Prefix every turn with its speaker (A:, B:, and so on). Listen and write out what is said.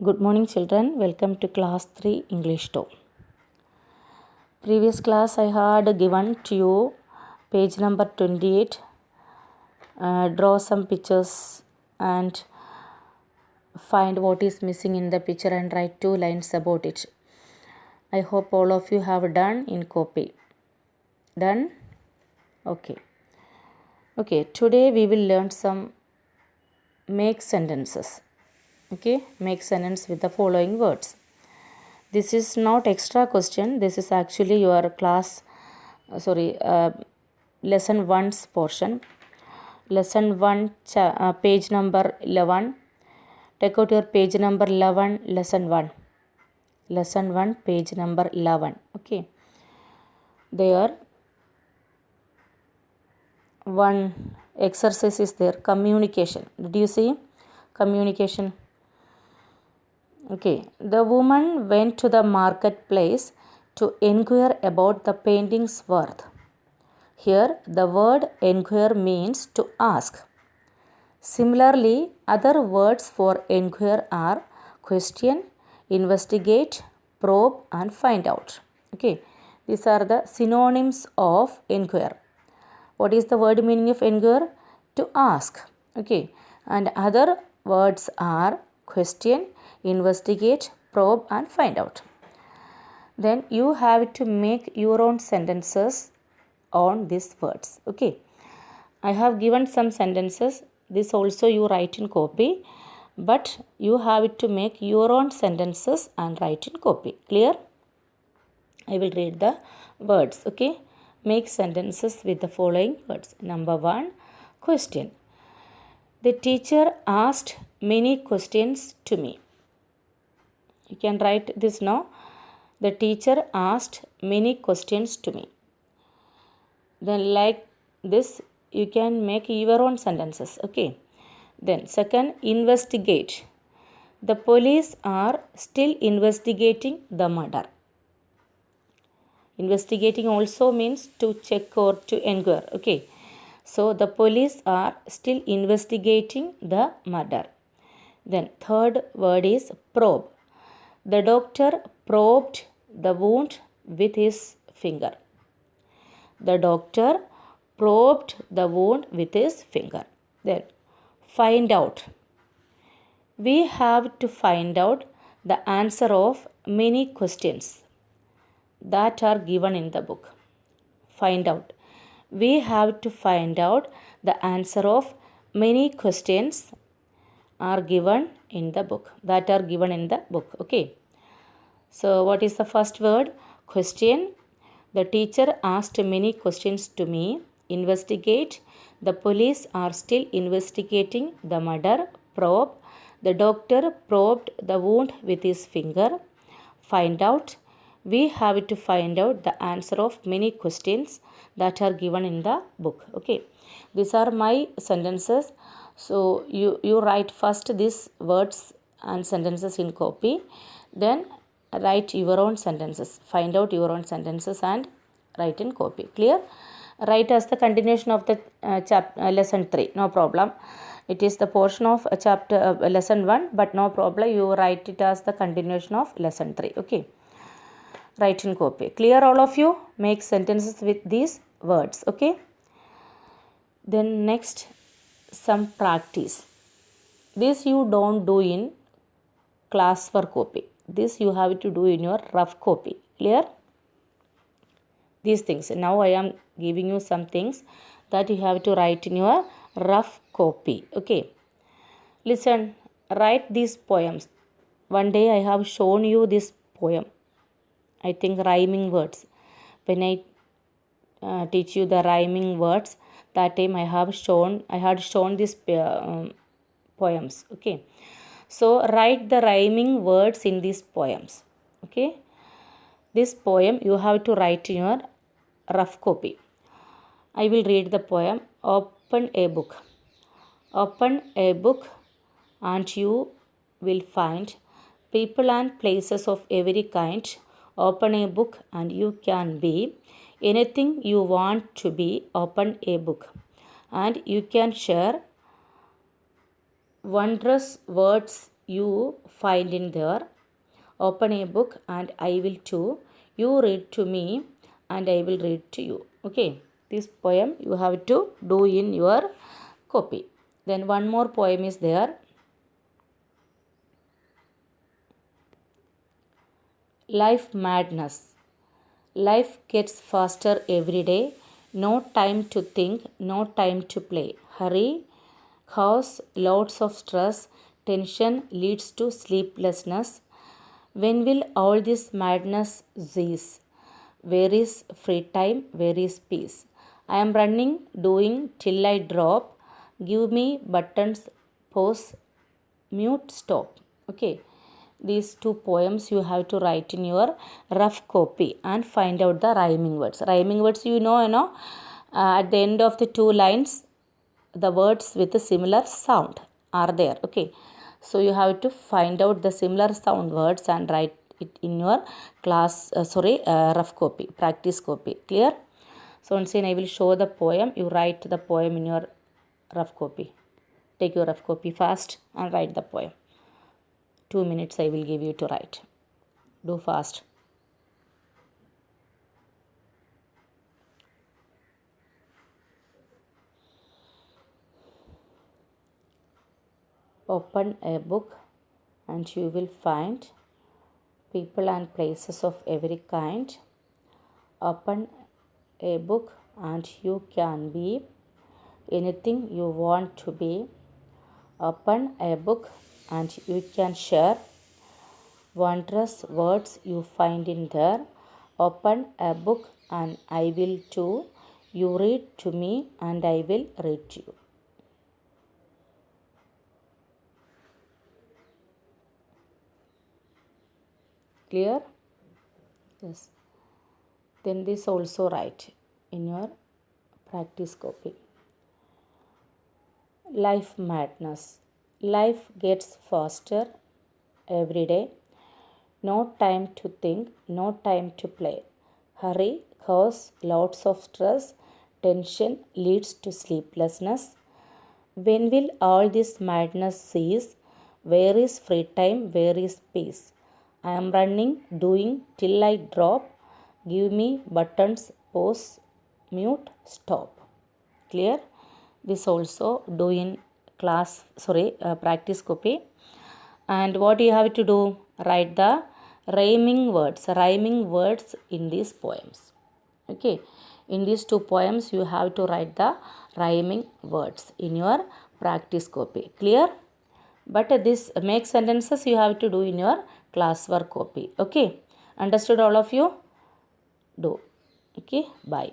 A: Good morning, children. Welcome to class 3 English 2. Previous class I had given to you page number 28. Draw some pictures and find what is missing in the picture and write 2 lines about it. I hope all of you have done in copy. Done? Okay. Okay, today we will learn some make sentences. Okay, make sentence with the following words. This is not extra question. This is actually your class, lesson 1's portion. Lesson 1, page number 11. Take out your page number 11, lesson 1. Lesson 1, page number 11. Okay. There, one exercise is there. Communication. Did you see? Communication. Okay, the woman went to the marketplace to inquire about the painting's worth. Here, the word inquire means to ask. Similarly, other words for inquire are question, investigate, probe, and find out. Okay, these are the synonyms of inquire. What is the word meaning of inquire? To ask. Okay, and other words are question, investigate, probe, and find out. Then you have to make your own sentences on these words. Okay, I have given some sentences. This also you write in copy, but you have to make your own sentences and write in copy. Clear? I will read the words. Okay, make sentences with the following words. Number 1, question. The teacher asked many questions to me. You can write this now. The teacher asked many questions to me. Then like this you can make your own sentences. Okay. Then second, investigate. The police are still investigating the murder. Investigating also means to check or to inquire. Okay. So the police are still investigating the murder. Then third word is probe. The doctor probed the wound with his finger. The doctor probed the wound with his finger. Then find out. We have to find out the answer of many questions that are given in the book. Find out. We have to find out the answer of many questions are given in the book. That are given in the book. Okay. So what is the first word? Question. The teacher asked many questions to me. Investigate. The police are still investigating the murder. Probe. The doctor probed the wound with his finger. Find out. We have to find out the answer of many questions that are given in the book. Okay. These are my sentences. So you write first these words and sentences in copy. Then write your own sentences. Find out your own sentences and write in copy. Clear? Write as the continuation of the lesson 3. No problem. It is the portion of lesson 1, but no problem. You write it as the continuation of lesson 3. Okay. Write in copy. Clear all of you? Make sentences with these words. Okay. Then next, some practice. This you don't do in class for copy. This you have to do in your rough copy. Clear? These things. Now I am giving you some things that you have to write in your rough copy. Okay. Listen, write these poems. One day I have shown you this poem. I think rhyming words. When I teach you the rhyming words, that time I had shown these poems. Okay. So write the rhyming words in these poems. Okay. This poem you have to write in your rough copy. I will read the poem. Open a book. Open a book and you will find people and places of every kind. Open a book and you can be anything you want to be. Open a book and you can share wondrous words you find in there. Open a book and I will too. You read to me and I will read to you. Okay, this poem you have to do in your copy. Then one more poem is there. Life madness. Life gets faster every day. No time to think, no time to play. Hurry, chaos, lots of stress, tension leads to sleeplessness. When will all this madness cease? Where is free time? Where is peace? I am running, doing till I drop. Give me buttons, pause, mute, stop. Okay, these two poems you have to write in your rough copy and find out the rhyming words. Rhyming words, at the end of the two lines the words with a similar sound are there. Okay, so you have to find out the similar sound words and write it in your rough copy, practice copy. Clear? So once again I will show the poem. You write the poem in your rough copy. Take your rough copy fast and write the poem. 2 minutes I will give you to write. Do fast. Open a book and you will find people and places of every kind. Open a book and you can be anything you want to be. Open a book and you can share wondrous words you find in there. Open a book and I will too. You read to me and I will read to you. Clear? Yes. Then this also write in your practice copy. Life madness. Life gets faster every day. No time to think, no time to play. Hurry causes lots of stress. Tension leads to sleeplessness. When will all this madness cease? Where is free time? Where is peace? I am running, doing till I drop. Give me buttons, pause, mute, stop. Clear? This also do in practice copy. And what you have to do? Write the rhyming words in these poems. Okay, in these two poems you have to write the rhyming words in your practice copy. Clear? But this make sentences you have to do in your classwork copy. Okay, understood all of you? Do. Okay, bye.